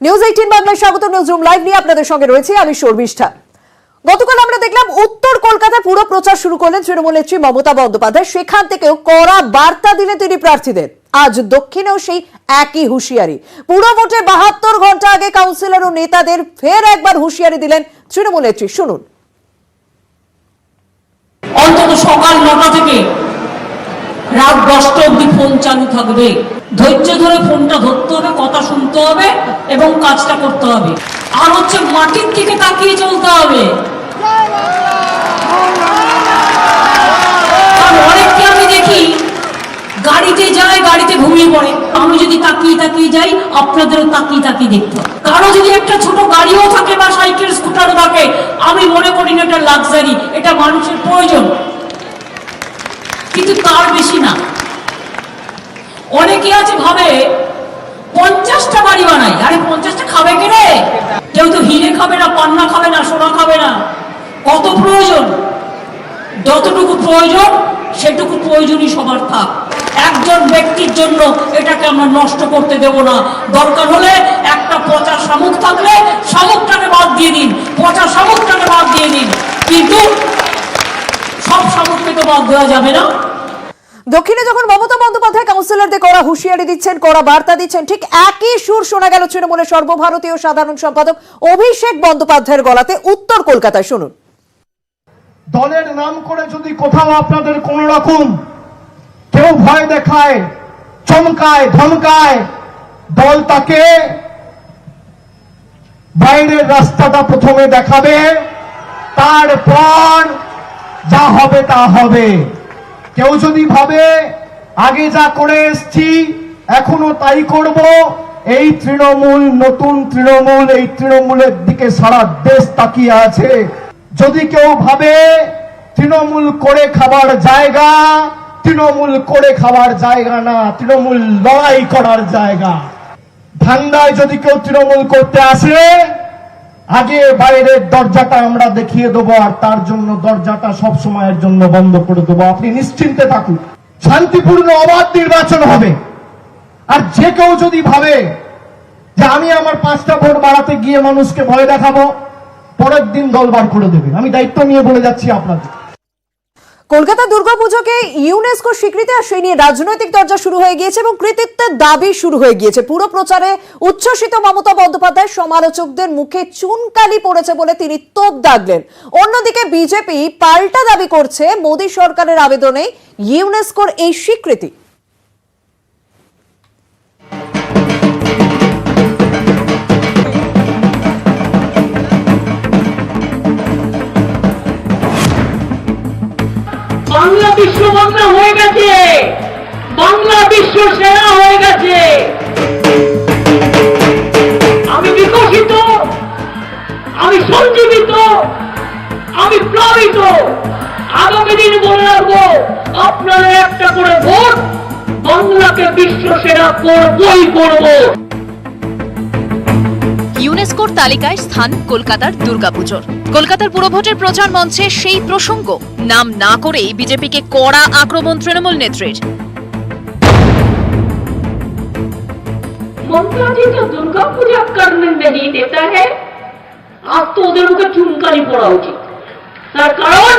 News 18 বাংলায় স্বাগত। Newsroom live নিয়ে আপনাদের সঙ্গে রয়েছে আমি শর্মিষ্ঠা। গতকাল আমরা দেখলাম উত্তর কলকাতায় পুরো প্রচার শুরু করলেন তৃণমূল নেত্রী মমতা বন্দ্যোপাধ্যায়। সেখান থেকেও কড়া বার্তা দিলেন তিনি প্রার্থীদের। আজ দক্ষিণেও সেই একই হুঁশিয়ারি। পুরো ভোটের 72 ঘন্টা আগে কাউন্সিলর ও নেতাদের ফের একবার হুঁশিয়ারি দিলেন তৃণমূল নেত্রী। শুনুন। অন্তত সকাল 9টা থেকে রাত 10টা অবধি ফোন চালু থাকবে। ধৈর্য ধরে ফোনটা ধরতে হবে, কথা শুনতে হবে এবং কাজটা করতে হবে। আর হচ্ছে মাটির দিকে তাকিয়ে চলতে হবে। অনেককে আমি দেখি গাড়িতে যায়, গাড়িতে ঘুমিয়ে পড়ে। আমি যদি তাকিয়ে তাকিয়ে যাই, আপনাদেরও তাকিয়ে তাকিয়ে দেখতে হবে। কারো যদি একটা ছোট গাড়িও থাকে বা সাইকেল স্কুটারও থাকে, আমি মনে করি না এটা লাক্সারি, এটা মানুষের প্রয়োজন, কিন্তু তার বেশি না। অনেকে আছে ভাবে 50টা বাড়ি বানাই। আরে 50টা খাবে কে রে? কেউ তো হিরে খাবে না, পান্না খাবে না, সোনা খাবে না। কত প্রয়োজন? যতটুকু প্রয়োজন সেটুকু প্রয়োজনই সবার থাক। একজন ব্যক্তির জন্য এটাকে আমরা নষ্ট করতে দেব না। দরকার হলে একটা পচা শামুক থাকলে শামুকটাকে বাদ দিয়ে দিন, পচা শামুকটাকে বাদ দিয়ে দিন, কিন্তু সব শামুককে তো বাদ দেওয়া যাবে না। দক্ষিণে যখন মমতা বন্দ্যোপাধ্যায় কাউন্সিলরদের কড়া হুঁশিয়ারি দিচ্ছেন, কড়া বার্তা দিচ্ছেন, ঠিক একই সুর শোনা গেল তৃণমূলের সর্বভারতীয় সাধারণ সম্পাদক অভিষেক বন্দ্যোপাধ্যায়ের গলাতে উত্তর কলকাতায়। শুনুন। দলের নাম করে যদি কোথাও আপনাদের কোন রকম কেউ ভয় দেখায়, চমকায়, ধমকায়, দল তাকে বাইরের রাস্তাটা প্রথমে দেখাবে, তারপর যা হবে তা হবে। কেউ যদি ভাবে আগে যা করে এসছি এখনো তাই করব, এই তৃণমূল নতুন তৃণমূল, এই তৃণমূলের দিকে সারা দেশ তাকিয়ে আছে। যদি কেউ ভাবে তৃণমূল করে খাবার জায়গা, তৃণমূল করে খাবার জায়গা না, তৃণমূল লড়াই করার জায়গা। ধান্দায় যদি কেউ তৃণমূল করতে আসে, আগে বাইরের দরজাটা আমরা দেখিয়ে দেবো, আর তার জন্য দরজাটা সব সময়ের জন্য বন্ধ করে দেবো। আপনি নিশ্চিন্তে থাকুন, শান্তিপূর্ণ অবাধ নির্বাচন হবে। আর যে কেউ যদি ভাবে যে আমি আমার 5টা ভোট বাড়াতে গিয়ে মানুষকে ভয় দেখাবো, পরের দিন দল বার করে দেবে। আমি দায়িত্ব নিয়ে বলে যাচ্ছি আপনাদের। কলকাতা দুর্গাপুজোকে ইউনেস্কো স্বীকৃতি আর সেই নিয়ে রাজনৈতিক দরজা শুরু হয়ে গিয়েছে এবং কৃতিত্বের দাবি শুরু হয়ে গিয়েছে। পুরো প্রচারে উচ্ছ্বসিত মমতা বন্দ্যোপাধ্যায় সমালোচকদের মুখে চুনকালি পড়েছে বলে তিনি তোপ দাগলেন। অন্যদিকে বিজেপি পাল্টা দাবি করছে মোদী সরকারের আবেদনে ইউনেস্কোর এই স্বীকৃতি। বাংলা বিশ্ব বাংলা হয়ে গেছে, বাংলা বিশ্ব সেরা হয়ে গেছে। আমি বিকশিত, আমি সঞ্জীবিত, আমি প্লাবিত। আগামী দিন বলে রাখবো, আপনারা একটা করে ভোট বাংলাকে বিশ্ব সেরা করবই করব। ইউনেস্কোর তালিকায় স্থান কলকাতার দুর্গাপুজোর। কলকাতার পুরভোটের প্রচার মঞ্চে সেই প্রসঙ্গ নাম না করেই বিজেপিকে কড়া আক্রমণ তৃণমূল নেত্রীর। মমতা জি তো দুর্গা পূজা করনে नहीं देता है, আজ তো ওদের মুখে চুনকালি পড়া উচিত। তার কারণ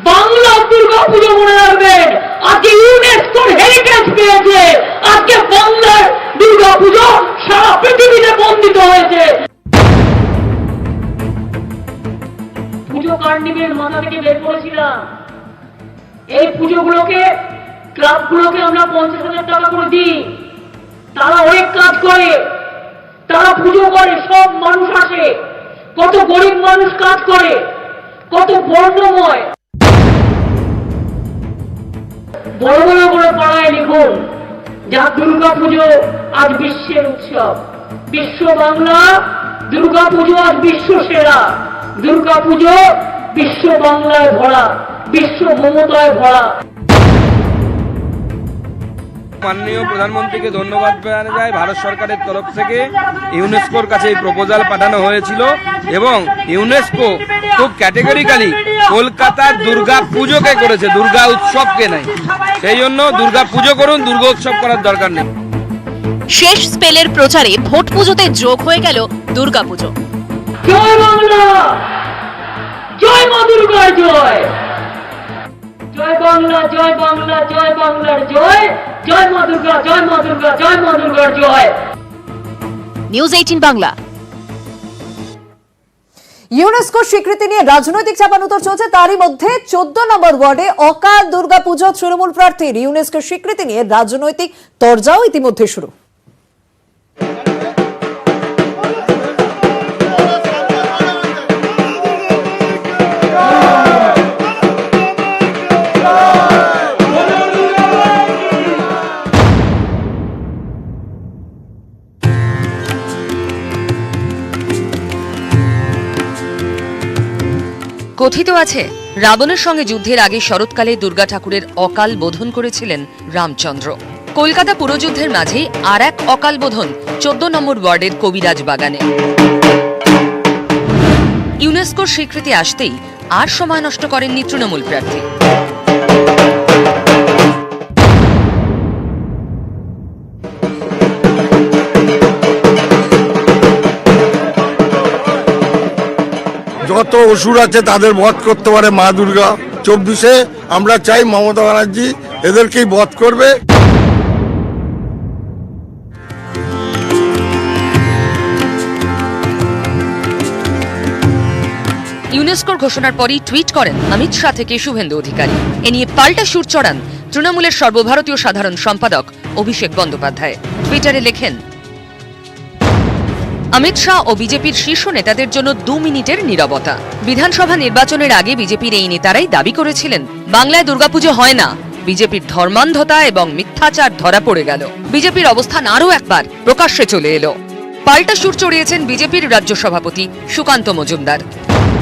বাংলা দুর্গা পুজো মনে রাখবেন আজকে ইউনেস্কোর হেরিটেজ পেয়েছে। আজকে বাংলার দুর্গা পুজো সারা পৃথিবীতে বন্দিত হয়েছে। পুজো কার্নিভেল মাথা থেকে বের করেছিলাম। এই পুজোগুলোকে, ক্লাবগুলোকে আমরা 50,000 টাকা করে দিই। তারা অনেক কাজ করে, তারা পুজো করে, সব মানুষ আসে, কত গরিব মানুষ কাজ করে, কত বর্ণময়। বড় বড় করে পাড়ায় লিখুন, যা দুর্গা পুজো আজ বিশ্বের উৎসব, বিশ্ব বাংলা দুর্গা পুজো আজ বিশ্ব সেরা। দুর্গা পুজো বিশ্ব বাংলায় ভরা, বিশ্ব মমতায় ভরা। মাননীয় প্রধানমন্ত্রীকে ধন্যবাদ জানানো যায়। ভারত সরকারের তরফ থেকে ইউনেস্কোর কাছে এই প্রপোজাল পাঠানো হয়েছিল এবং ইউনেস্কো খুব ক্যাটেগরিক্যালি কলকাতার দুর্গা পুজোকে করেছে, দুর্গা উৎসবকে নাই। সেই জন্য দুর্গা পুজো করুন, দুর্গা উৎসব করার দরকার নেই। শেষ স্পেলের প্রচারে ভোট পুজোতে যোগ হয়ে গেল দুর্গাপুজো। জয় বাংলা, জয় মা দুর্গার জয়, জয় বাংলা, জয় বাংলা, জয় বাংলার জয়, জয় মা দুর্গা, জয় মা দুর্গা, জয় মা দুর্গার জয়। নিউজ 18 বাংলা। ইউনেস্কো স্বীকৃতি নিয়ে রাজনৈতিক চাপানুতর চলছে, তারই মধ্যে 14 নম্বর ওয়ার্ডে অকাল দুর্গাপুজো তৃণমূল প্রার্থীর ইউনেস্কো স্বীকৃতি নিয়ে রাজনৈতিক তরজাও ইতিমধ্যে শুরু। কথিত আছে রাবণের সঙ্গে যুদ্ধের আগে শরৎকালে দুর্গা ঠাকুরের অকাল বোধন করেছিলেন রামচন্দ্র। কলকাতা পুরযুদ্ধের মাঝেই আর এক অকাল বোধন 14 নম্বর ওয়ার্ডের কবিরাজ বাগানে। ইউনেস্কোর স্বীকৃতি আসতেই আর সময় নষ্ট করেননি তৃণমূল প্রার্থী। যত অসুর আছে তাদের বধ করতে পারে মা দুর্গা। 24-এ আমরা চাই মমতা ব্যানার্জি এদেরকেই বধ করবে। ইউনেস্কোর ঘোষণার পরই টুইট করেন অমিত শাহ থেকে শুভেন্দু অধিকারী। এ নিয়ে পাল্টা সুর চড়ান তৃণমূলের সর্বভারতীয় সাধারণ সম্পাদক অভিষেক বন্দ্যোপাধ্যায়। টুইটারে লেখেন, অমিত শাহ ও বিজেপির শীর্ষ নেতাদের জন্য 2 মিনিটের নীরবতা। বিধানসভা নির্বাচনের আগে বিজেপির এই নেতারাই দাবি করেছিলেন বাংলায় দুর্গাপুজো হয় না। বিজেপির ধর্মান্ধতা এবং মিথ্যাচার ধরা পড়ে গেল। বিজেপির অবস্থান আরও একবার প্রকাশ্যে চলে এলো। পাল্টা সুর চড়িয়েছেন বিজেপির রাজ্য সভাপতি সুকান্ত মজুমদার।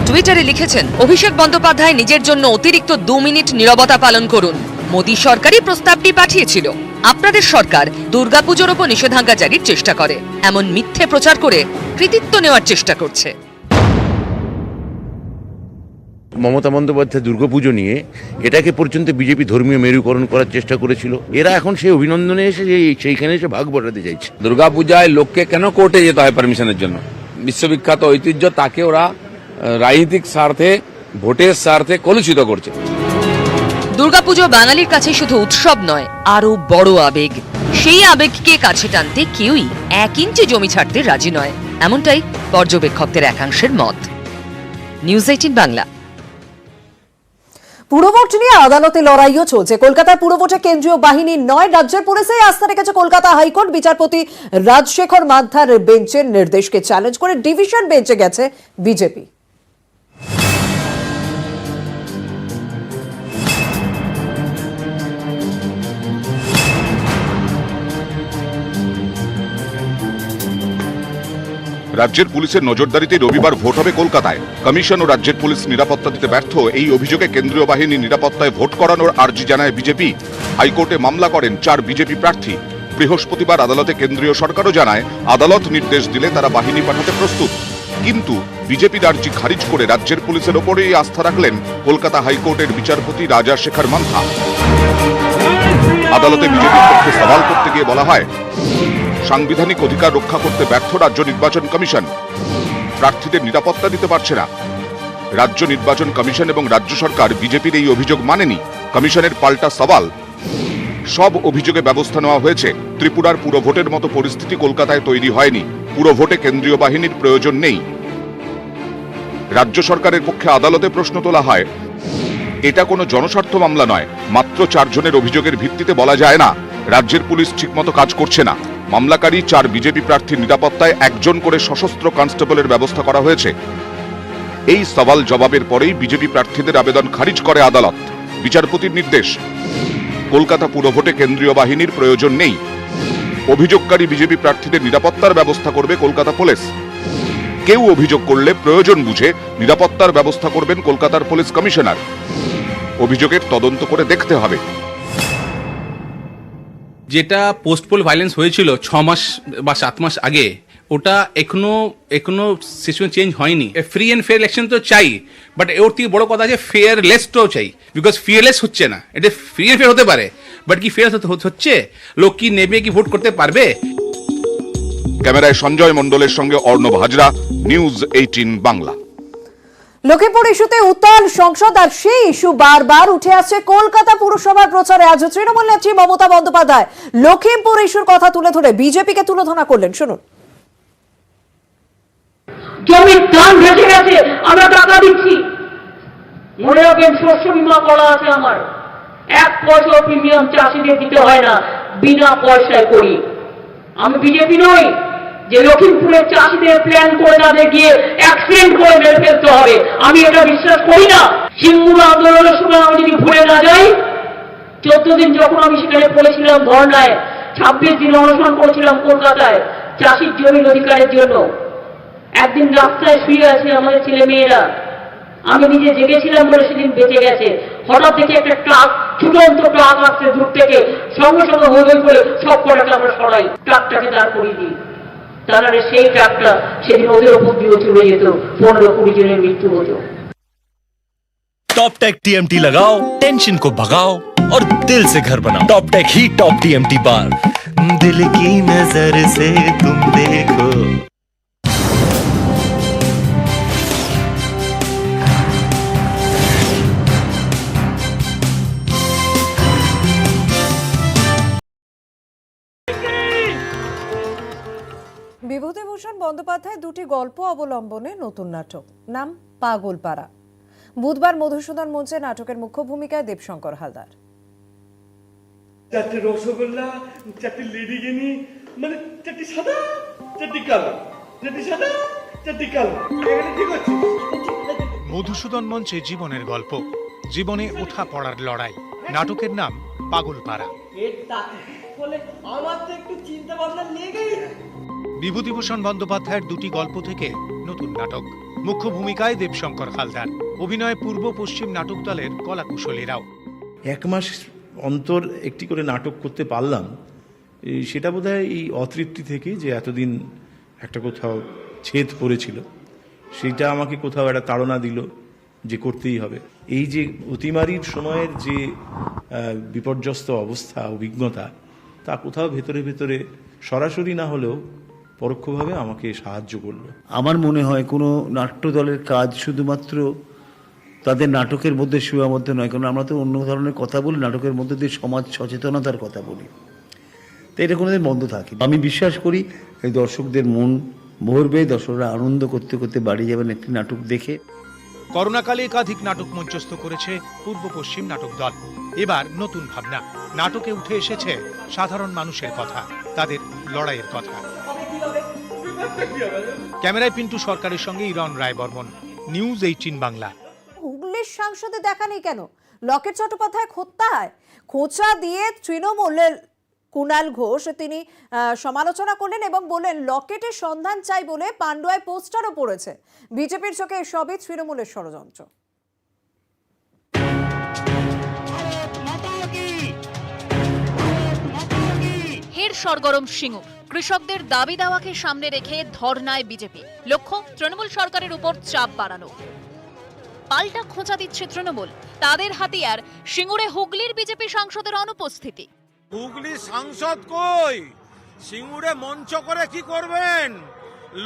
টুইটারে লিখেছেন, অভিষেক বন্দ্যোপাধ্যায় নিজের জন্য অতিরিক্ত 2 মিনিট নীরবতা পালন করুন। মোদী সরকারই প্রস্তাবটি পাঠিয়েছিল। আপনাদের সরকার দুর্গাপুজোর ওপর নিষেধাজ্ঞা জারির চেষ্টা করে, এমন মিথ্যে প্রচার করে কৃতিত্ব নেওয়ার চেষ্টা করছে। মমতা বন্দ্যোপাধ্যায় দুর্গাপুজো নিয়ে এটাকে পর্যন্ত বিজেপি ধর্মীয় মেরুকরণ করার চেষ্টা করেছিল। এরা এখন সেই অভিনন্দনে এসে সেইখানে এসে ভাগ বসাতে চাইছে। দুর্গাপূজায় লোককে কেন কোর্টে যেতে হয় পারমিশনের জন্য? বিশ্ববিখ্যাত ঐতিহ্য, তাকে ওরা রাজনৈতিক স্বার্থে, ভোটের স্বার্থে কলুষিত করছে। দুর্গাপুজো বাঙালির কাছে শুধু উৎসব নয়, আরো বড় আবেগ। সেই আবেগকে কাছে টানতে কেউই 1 ইঞ্চি জমি ছাড়তে রাজি নয়, এমনটাই পর্যবেক্ষকদের একাংশের মত। নিউজ 18 বাংলা। পুরভোট নিয়ে আদালতে লড়াইও চলছে। কলকাতার পুরভোটে কেন্দ্রীয় বাহিনী নয়, রাজ্যের পুলিশেই আস্থা রেখেছে কলকাতা হাইকোর্ট। বিচারপতি রাজশেখর মান্থার বেঞ্চের নির্দেশকে চ্যালেঞ্জ করে ডিভিশন বেঞ্চে গেছে বিজেপি। রাজ্যের পুলিশের নজরদারিতে রবিবার ভোট হবে কলকাতায়। কমিশন ও রাজ্যের পুলিশ নিরাপত্তা দিতে ব্যর্থ, এই অভিযোগে কেন্দ্রীয় বাহিনী নিরাপত্তায় ভোট করানোর আর্জি জানায় বিজেপি। হাইকোর্টে মামলা করেন 4 বিজেপি প্রার্থী। বৃহস্পতিবার আদালতে কেন্দ্রীয় সরকারও জানায় আদালত নির্দেশ দিলে তারা বাহিনী পাঠাতে প্রস্তুত। কিন্তু বিজেপির আর্জি খারিজ করে রাজ্যের পুলিশের ওপরেই আস্থা রাখলেন কলকাতা হাইকোর্টের বিচারপতি রাজশেখর মান্থা। আদালতে বিজেপির পক্ষে সওয়াল করতে গিয়ে বলা হয়, সাংবিধানিক অধিকার রক্ষা করতে ব্যর্থ রাজ্য নির্বাচন কমিশন, প্রার্থীদের নিরাপত্তা দিতে পারছে না। রাজ্য নির্বাচন কমিশন এবং রাজ্য সরকার বিজেপির এই অভিযোগ মানেনি। কমিশনের পাল্টা সওয়াল, সব অভিযোগে ব্যবস্থা নেওয়া হয়েছে। ত্রিপুরার পুরভোটের মতো পরিস্থিতি কলকাতায় তৈরি হয়নি। পুরভোটে কেন্দ্রীয় বাহিনীর প্রয়োজন নেই। রাজ্য সরকারের পক্ষে আদালতে প্রশ্ন তোলা হয়, এটা কোনো জনস্বার্থ মামলা নয়। মাত্র 4 জনের অভিযোগের ভিত্তিতে বলা যায় না রাজ্যের পুলিশ ঠিকমতো কাজ করছে না। মামলাকারী 4 বিজেপি প্রার্থীর নিরাপত্তায় 1 জন করে সশস্ত্র কনস্টেবলের ব্যবস্থা করা হয়েছে। এই সওয়াল জবাবের পরেই বিজেপি প্রার্থীদের আবেদন খারিজ করে আদালত। বিচারপতির নির্দেশ, কলকাতা পুরভোটে কেন্দ্রীয় বাহিনীর প্রয়োজন নেই। অভিযোগকারী বিজেপি প্রার্থীদের নিরাপত্তার ব্যবস্থা করবে কলকাতা পুলিশ। কেউ অভিযোগ করলে প্রয়োজন বুঝে নিরাপত্তার ব্যবস্থা করবেন কলকাতার পুলিশ কমিশনার। অভিযোগের তদন্ত করে দেখতে হবে। যেটা পোস্টপোল ভায়োলেন্স হয়েছিল 6 মাস বা 7 মাস আগে, ওটা এখনো সিচুয়েশন চেঞ্জ হয়নি। ফ্রি অ্যান্ড ফেয়ার ইলেকশন তো চাই, বাট ওর থেকে বড় কথা আছে ফেয়ারলেসটাও চাই। বিকজ ফিয়ারলেস হচ্ছে না, এটা ফ্রি অ্যান্ড ফেয়ার হতে পারে, বাট কি ফেয়ার হচ্ছে? লোক কি নেবে, কি ভোট করতে পারবে? ক্যামেরায় সঞ্জয় মণ্ডলের সঙ্গে অর্ণব হাজরা, নিউজ 18 বাংলা। লক্ষ্মীপুর ইস্যুতে উত্তাল সংসদ, আর সেই ইস্যু বারবার উঠে আসছে কলকাতা পুরসভার প্রচারে। আজ তৃণমূল নেত্রী মমতা বন্দ্যোপাধ্যায় লক্ষ্মীপুর ইস্যুর কথা তুলে ধরে বিজেপিকে তুলোধনা করলেন, শুনুন। জমির দাম ভেসে গেছে, আমরা টাকা দিচ্ছি। মনে রাখবেন, শস্য বীমা করা আছে আমার, 1 পয়সা প্রিমিয়াম চাষিদের দিতে হয় না, বিনা পয়সায় করি। আমি বিজেপি নই যে লক্ষ্মীপুরের চাষিদের প্ল্যান করে তাদের গিয়ে অ্যাক্সিডেন্ট করে মেরে ফেলতে হবে, আমি এটা বিশ্বাস করি না। সিঙ্গুর আন্দোলনের সময় আমি যদি ভুলে না যাই, 14 দিন যখন আমি সেখানে পড়েছিলাম ধর্নায়, 26 দিন অনশন করেছিলাম কলকাতায় চাষির জমির অধিকারের জন্য। একদিন রাস্তায় শুয়ে আছে আমাদের ছেলে মেয়েরা, আমি নিজে জেগেছিলাম বলে সেদিন বেঁচে গেছে। হঠাৎ দেখে একটা ট্রাক, ছুটন্ত ট্রাক আসছে দূর থেকে, সঙ্গে সঙ্গে হই করে সব কটাকে আমরা সরাই, ট্রাকটাকে দাঁড় করিয়ে দিই। তাহলে সেই ট্রাকটা সেদিন ওদের ওপর দিয়ে চলে যেত, 15-20 জনের মৃত্যু হতো। टॉप टेक टीएमटी लगाओ, टेंशन को भगाओ और दिल से घर बनाओ। टॉप टेक ही टॉप टीएमटी बार, दिल की नजर से तुम देखो। বিভূতিভূষণ বন্দ্যোপাধ্যায় দুটি গল্প অবলম্বনে নতুন নাটক, নাম পাগলপাড়া। বুধবার মধুসূদন মঞ্চে নাটকের মুখ্য ভূমিকায় দেবশঙ্কর হালদার। 4টে রসগোল্লা, 4টে লেডিগিনি, মানে 4টে সাদা, 4টে কালো, 4টে সাদা, 4টে কালো। এখানে ঠিক আছে। মধুসূদন মঞ্চে জীবনের গল্প, জীবনে ওঠা পড়ার লড়াই। নাটকের নাম পাগলপাড়া। আমার তো একটু চিন্তা ভাবনা লেগেই। বিভূতিভূষণ বন্দ্যোপাধ্যায়ের দুটি গল্প থেকে নতুন নাটক, মুখ্য ভূমিকায় দেবশঙ্কর হালদার, অভিনয়ে পূর্ব পশ্চিম নাটক দলের কলাকুশলীরাও। 1 মাস অন্তর একটি করে নাটক করতে পারলাম, সেটা বোধহয় এই অতৃপ্তি থেকে, যে এতদিন একটা কোথাও ছেদ পড়েছিল, সেটা আমাকে কোথাও একটা তাড়না দিল যে করতেই হবে। এই যে অতিমারির সময়ের যে বিপর্যস্ত অবস্থা, অভিজ্ঞতা, তা কোথাও ভেতরে ভেতরে সরাসরি না হলেও পরোক্ষভাবে আমাকে সাহায্য করলো। আমার মনে হয় কোনো নাট্য দলের কাজ শুধুমাত্র তাদের নাটকের মধ্যে সীমাবদ্ধ নয়, কারণ আমরা তো অন্য ধরনের কথা বলি, নাটকের মধ্যে দিয়ে সমাজ সচেতনতার কথা বলি, তো এটা কোনোদিন বন্ধ থাকে। আমি বিশ্বাস করি এই দর্শকদের মন ভরবে, দর্শকরা আনন্দ করতে করতে বাড়ি যাবেন একটি নাটক দেখে। করোনাকালে একাধিক নাটক মঞ্চস্থ করেছে পূর্ব পশ্চিম নাটক দল। এবার নতুন ভাবনা, নাটকে উঠে এসেছে সাধারণ মানুষের কথা, তাদের লড়াইয়ের কথা। ক্যামেরায় পিন্টু সরকারের সঙ্গে ইরন রায় বর্মন, নিউজ 18 বাংলা। হুগলির সাংসদে দেখা নেই কেন? লকেট চট্টোপাধ্যায় খোঁত্তায় খোঁচা দিয়ে তৃণমূলের কুণাল ঘোষ তিনি সমালোচনা করলেন এবং বললেন লকেটের সন্ধান চাই বলে পান্ডুয়ায় পোস্টারও পড়েছে। বিজেপির চোখে সবই তৃণমূলের ষড়যন্ত্র। ফের সরগরম সিঙ্গুর, কৃষকদের দাবি দাওয়াকে সামনে রেখে ধর্নায় বিজেপি, লক্ষ্য তৃণমূল সরকারের উপর চাপ বাড়ানো। পাল্টা খোঁচা দিচ্ছে তৃণমূল, তাদের হাতিয়ার সিঙ্গুরে হুগলির বিজেপি সাংসদের অনুপস্থিতি। হুগলি সাংসদ কই? সিঙ্গুরে মঞ্চ করে কি করবেন?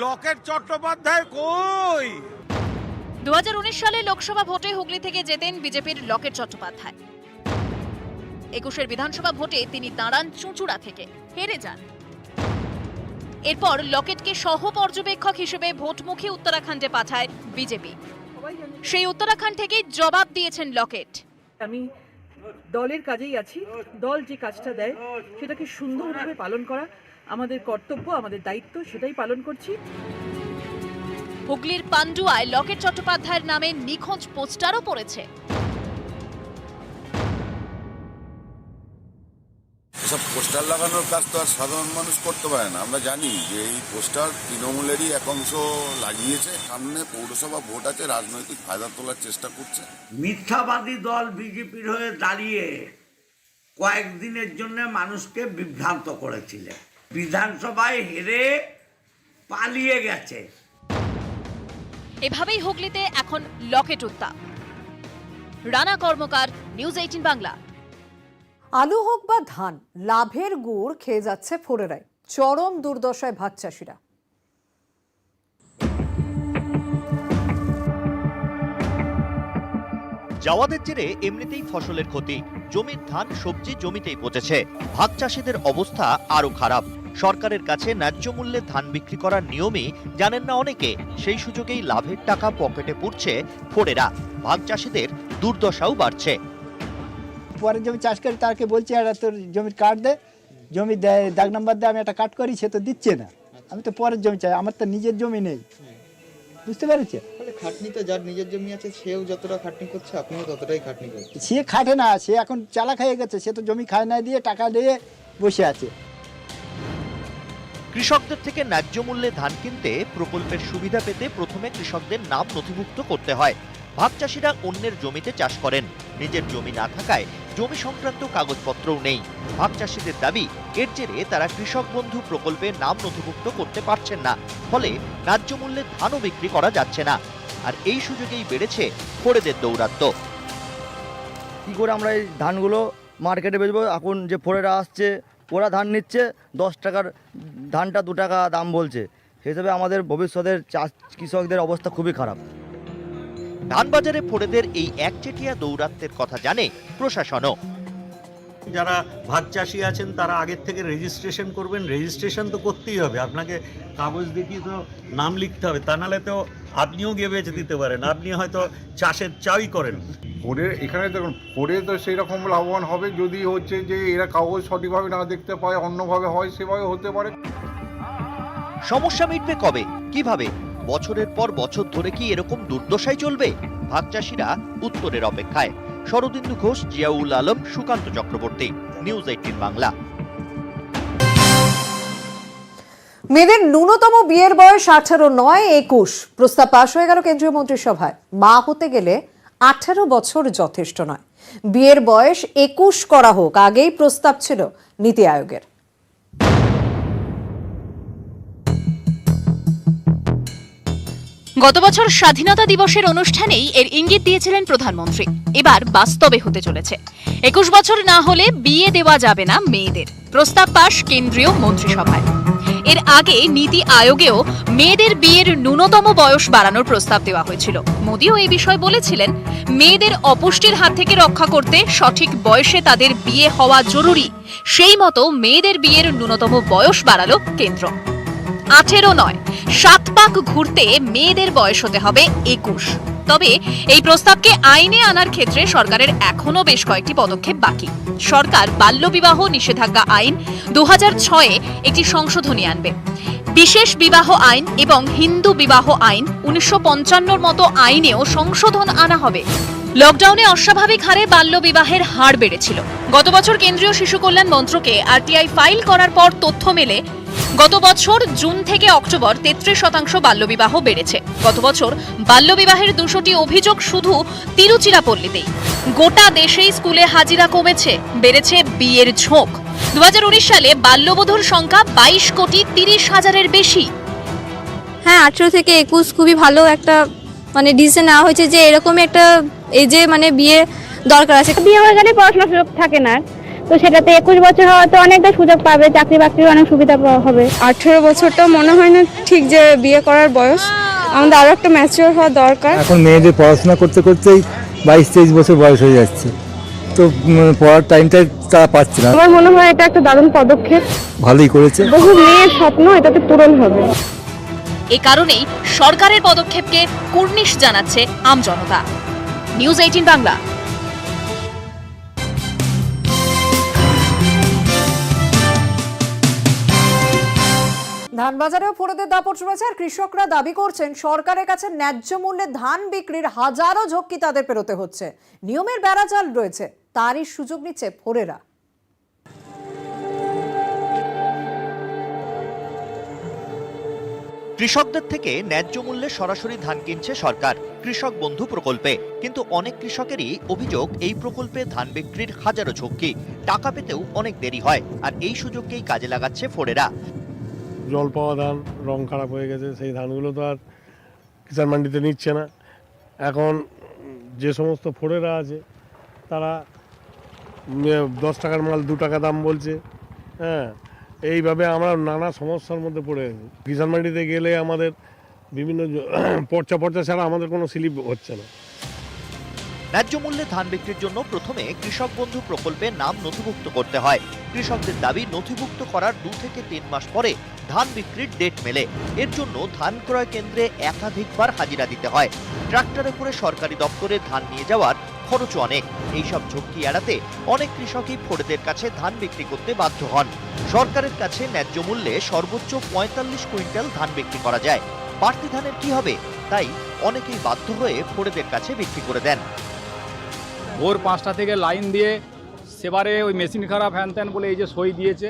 লকেট চট্টোপাধ্যায় কই? 2019 সালে লোকসভা ভোটে হুগলি থেকে জেতেন বিজেপির লকেট চট্টোপাধ্যায়। 21 বিধানসভা ভোটে তিনি দাঁড়ান চুঁচুড়া থেকে, হেরে যান। এরপর লকেটকে সহ পর্যবেক্ষক হিসেবে ভোটমুখী উত্তরাখণ্ডে পাঠায় বিজেপি। সেই উত্তরাখণ্ড থেকেই জবাব দিয়েছেন লকেট। আমি দলের কাজেই আছি, দল যে কাজটা দেয় সেটাকে সুন্দরভাবে পালন করা আমাদের কর্তব্য, আমাদের দায়িত্ব, সেটাই পালন করছি। হুগলির পান্ডুয়ায় লকেট চট্টোপাধ্যায়ের নামে নিখোঁজ পোস্টারও পড়েছে। এসব পোস্টার লাগানোর কাজ তো আর সাধারণ মানুষ করতে পারে না। আমরা জানি যে এই পোস্টার তৃণমূলেরই এক অংশ লাগিয়েছে। সামনে পৌরসভা ভোট আছে, রাজনৈতিক ফায়দা তোলার চেষ্টা করছে। মিথ্যাবাদী দল বিজেপির হয়ে দাঁড়িয়ে কয়েকদিনের জন্য মানুষকে বিভ্রান্ত করেছিলেন, বিধানসভায় হেরে পালিয়ে গেছে। এভাবেই হুগলিতে এখন লকেট উত্তাপ। রানা কর্মকার, নিউজ 18 বাংলা। আলু হোক বা ধান, লাভের গুড় খেয়ে যাচ্ছে ফোরেরাই। চরম দুর্দশায় ভাত চাষিরা। জাওয়াদের জেরে এমনিতেই ফসলের ক্ষতি, জমির ধান সবজি জমিতেই পচেছে। ভাগ চাষিদের অবস্থা আরো খারাপ। সরকারের কাছে ন্যায্য মূল্যে ধান বিক্রি করার নিয়মই জানেন না অনেকে। সেই সুযোগেই লাভের টাকা পকেটে পুরছে ফোরেরা। ভাগ চাষিদের দুর্দশাও বাড়ছে। পরের জমি চাষ করে তাকে বলছে আর তোর জমির কার্ড দে, জমি দাগ নাম্বার দে, আমি একটা কাট করি, সে তো দিচ্ছে না। আমি তো পরের জমি চাই, আমার তো নিজের জমি নেই, বুঝতে পেরেছে? খাটনি তো যার নিজের জমি আছে সেও যতটা খাটনি করছে আপনিও ততটাই খাটনি করছেন। সে খাটে না, সে এখন চালা খেয়ে গেছে, সে তো জমি খায় না দিয়ে টাকা দিয়ে বসে আছে। কৃষকদের থেকে ন্যায্য মূল্যে ধান কিনতে প্রকল্পের সুবিধা পেতে প্রথমে কৃষকদের নাম নথিভুক্ত করতে হয়। ভাগ চাষিরা অন্যের জমিতে চাষ করেন, নিজের জমি না থাকায় জমি সংক্রান্ত কাগজপত্রও নেই। ভাগ চাষিদের দাবি, এর জেরে তারা কৃষক বন্ধু প্রকল্পে নাম নথিভুক্ত করতে পারছেন না, ফলে ন্যায্য মূল্যে ধানও বিক্রি করা যাচ্ছে না। আর এই সুযোগেই বেড়েছে ফোরেদের দৌরাত্ম্য। কি করে আমরা এই ধানগুলো মার্কেটে বেচবো? এখন যে ফোরেরা আসছে ওরা ধান নিচ্ছে 10 টাকার ধানটা 2 টাকা দাম বলছে, সেই হিসাবে আমাদের ভবিষ্যতের কৃষকদের অবস্থা খুবই খারাপ। ধান বাজারে ফোরেদের এই একচেটিয়া দৌরাত্ম্যের কথা জানে প্রশাসনও। যারা ভাগ চাষি আছেন তারা আগের থেকে রেজিস্ট্রেশন করবেন। রেজিস্ট্রেশন তো করতেই হবে, আপনাকে কাগজ দেখিয়ে তো নাম লিখতে হবে, তা নাহলে তো আপনিও গিয়ে বেচে দিতে পারেন, আপনি হয়তো চাষের চাই করেন। ফোরের এখানে দেখুন, ফোরে তো সেই রকম লাভবান হবে যদি হচ্ছে যে এরা কাগজ সঠিকভাবে না দেখতে পায়, অন্যভাবে হয়, সেভাবে হতে পারে। সমস্যা মিটবে কবে, কিভাবে? বছরের পর বছর ধরে কি এরকম দুর্দশাই চলবে? ভাগ চাষিরা উত্তরের অপেক্ষায়। শরদিন্দু ঘোষ, জিয়াউল আলম, সুকান্ত চক্রবর্তী, নিউজ 18 বাংলা। মেয়েদের ন্যূনতম বিয়ের বয়স 18 নয় 21। প্রস্তাব পাশ হয়ে গেল কেন্দ্রীয় মন্ত্রিসভায়। মা হতে গেলে 18 বছর যথেষ্ট নয়, বিয়ের বয়স 21 করা হোক, আগেই প্রস্তাব ছিল নীতি আয়োগের। গত বছর স্বাধীনতা দিবসের অনুষ্ঠানেই এর ইঙ্গিত দিয়েছিলেন প্রধানমন্ত্রী। এবার বাস্তবে হতে চলেছে। 21 বছর না হলে বিয়ে দেওয়া যাবে না মেয়েদের। প্রস্তাব পাশ কেন্দ্রীয় মন্ত্রিসভায়। এর আগে নীতি আয়োগেও মেয়েদের বিয়ের ন্যূনতম বয়স বাড়ানোর প্রস্তাব দেওয়া হয়েছিল। মোদিও এই বিষয়ে বলেছিলেন, মেয়েদের অপুষ্টির হাত থেকে রক্ষা করতে সঠিক বয়সে তাদের বিয়ে হওয়া জরুরি। সেই মতো মেয়েদের বিয়ের ন্যূনতম বয়স বাড়ালো কেন্দ্র। 18 নয়, 7 পাক ঘুরতে মেয়েদের বয়স হতে হবে 21। তবে এই প্রস্তাবকে আইনে আনার ক্ষেত্রে সরকারের এখনো বেশ কয়েকটি পদক্ষেপ বাকি। সরকার বাল্যবিবাহ নিষেধাজ্ঞা আইন 2006-এ একটি সংশোধনী আনবে। বিশেষ বিবাহ আইন এবং হিন্দু বিবাহ আইন 1955-র মতো আইনেও সংশোধন আনা হবে। লকডাউনে অস্বাভাবিক হারে বাল্যবিবাহের হার বেড়েছিল। গত বছর কেন্দ্রীয় শিশু কল্যাণ মন্ত্রকে আরটিআই ফাইল করার পর তথ্য মেলে গত বছর জুন থেকে অক্টোবর 33% বাল্যবিবাহ বেড়েছে। গত বছর বাল্যবিবাহের 200টি অভিযোগ শুধু তিরুচিরাপল্লীতেই। গোটা দেশেই স্কুলে হাজিরা কমেছে, বেড়েছে বিয়ের ঝোঁক। 2019 সালে বাল্যবধূর সংখ্যা 22,30,000-এর বেশি। হ্যাঁ, 18 থেকে 21 খুবই ভালো একটা ডিসিশন নেওয়া হয়েছে যে এরকম একটা এজে বিয়ে দরকার আছে। বিয়ে হয়ে গেলে পড়াশোনার সুযোগ থাকে না, তো সেটাতে 21 বছর হওয়াতে অনেকটা সুযোগ পাবে, চাকরি বাকরির অনেক সুবিধা হবে। 18 বছরটা মনে হয় না ঠিক যে বিয়ে করার বয়স, আমাদের আরো একটা ম্যাচিওর হওয়া দরকার। এখন মেয়েদের পড়াশোনা করতে করতেই 22-23 বছর বয়স হয়ে যাচ্ছে, তো পড়ার টাইমটা তারা পাচ্ছে না। আমার মনে হয় এটা একটা দারুণ পদক্ষেপ, ভালোই করেছে। বহু মেয়ের স্বপ্ন এটাতে পূরণ হবে। এ কারণেই সরকারের পদক্ষেপকে কুর্নিশ জানাচ্ছে আমজনতা। নিউজ 18 বাংলা। ধান বাজারেও ফোরেদের দাপট রয়েছে, আর কৃষকরা দাবি করছেন সরকারের কাছে ন্যায্য মূল্যে ধান বিক্রির হাজারো ঝক্কি তাদের পেরোতে হচ্ছে। নিয়মের বেড়াজাল রয়েছে, তারই সুযোগ নিচ্ছে ফোরেরা। কৃষকদের থেকে ন্যায্য মূল্যে সরাসরি ধান কিনছে সরকার কৃষক বন্ধু প্রকল্পে, কিন্তু অনেক কৃষকেরই অভিযোগ এই প্রকল্পে ধান বিক্রির হাজারো ঝক্কি, টাকা পেতেও অনেক দেরি হয়। আর এই সুযোগকেই কাজে লাগাচ্ছে ফোরেরা। জল পাওয়া ধান রং খারাপ হয়ে গেছে, সেই ধানগুলো তো আর কিষাণ মান্ডিতে নিচ্ছে না। এখন যে সমস্ত ফোরেরা আছে তারা 10 টাকার মাল 2 টাকা দাম বলছে। হ্যাঁ, এইভাবে আমরা নানা সমস্যার মধ্যে পড়ে আছি। কিষাণ মান্ডিতে গেলে আমাদের বিভিন্ন পর্চা ছাড়া আমাদের কোনো স্লিপ হচ্ছে না। ন্যায্য মূল্যে ধান বিক্রির জন্য প্রথমে কৃষক বন্ধু প্রকল্পে নাম নথিভুক্ত করতে হয়। কৃষকদের দাবি নথিভুক্ত করার 2 থেকে 3 মাস পরে ধান বিক্রির ডেট মেলে। এর জন্য ধান ক্রয় কেন্দ্রে একাধিকবার হাজিরা দিতে হয়। ট্রাক্টরে করে সরকারি দপ্তরে ধান নিয়ে যাওয়ার খরচ অনেক। এইসব ঝক্কি এড়াতে অনেক কৃষকই ফোড়েদের কাছে ধান বিক্রি করতে বাধ্য হন। সরকারের কাছে ন্যায্য মূল্যে সর্বোচ্চ 45 কুইন্টাল ধান বিক্রি করা যায়। বাড়তি ধানের কি হবে? তাই অনেকেই বাধ্য হয়ে ফোড়েদের কাছে বিক্রি করে দেন। ভোর 5টা থেকে লাইন দিয়ে সেবারে ওই মেশিন খারাপ হ্যান ত্যান বলে এই যে সই দিয়েছে,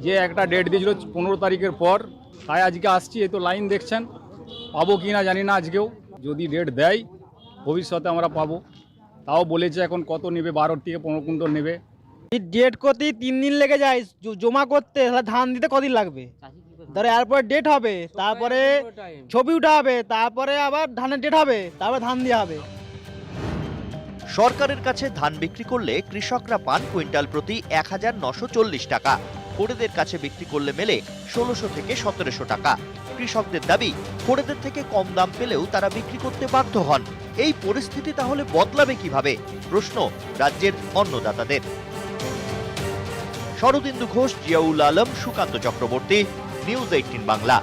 যে একটা ডেট দিয়েছিল 15 তারিখের পর, তাই আজকে আসছি। এই তো লাইন দেখছেন, পাবো কি না জানি না। আজকেও যদি ডেট দেয় ভবিষ্যতে আমরা পাবো। তাও বলেছে এখন কত নেবে, 12 থেকে 15 কুইন্টাল নেবে। ডেট করতেই 3 দিন লেগে যায় জমা করতে, তাহলে ধান দিতে কদিন লাগবে? ধরো এরপরে ডেট হবে, তারপরে ছবি উঠা হবে, তারপরে আবার ধানের ডেট হবে, তারপরে ধান দেওয়া হবে। সরকারের কাছে ধান বিক্রি করলে কৃষকরা পান কুইন্টাল প্রতি 1940 টাকা। ফোড়েদের কাছে বিক্রি করলে মেলে 1600 থেকে 1700 টাকা। কৃষকদের দাবি, ফোড়েদের থেকে কম দাম পেলেও তারা বিক্রি করতে বাধ্য হন। এই পরিস্থিতি তাহলে বদলাবে কিভাবে? প্রশ্ন রাজ্যের অন্নদাতাদের। শরদিন্দু ঘোষ, জিয়াউল আলম, সুকান্ত চক্রবর্তী, নিউজ 18 বাংলা।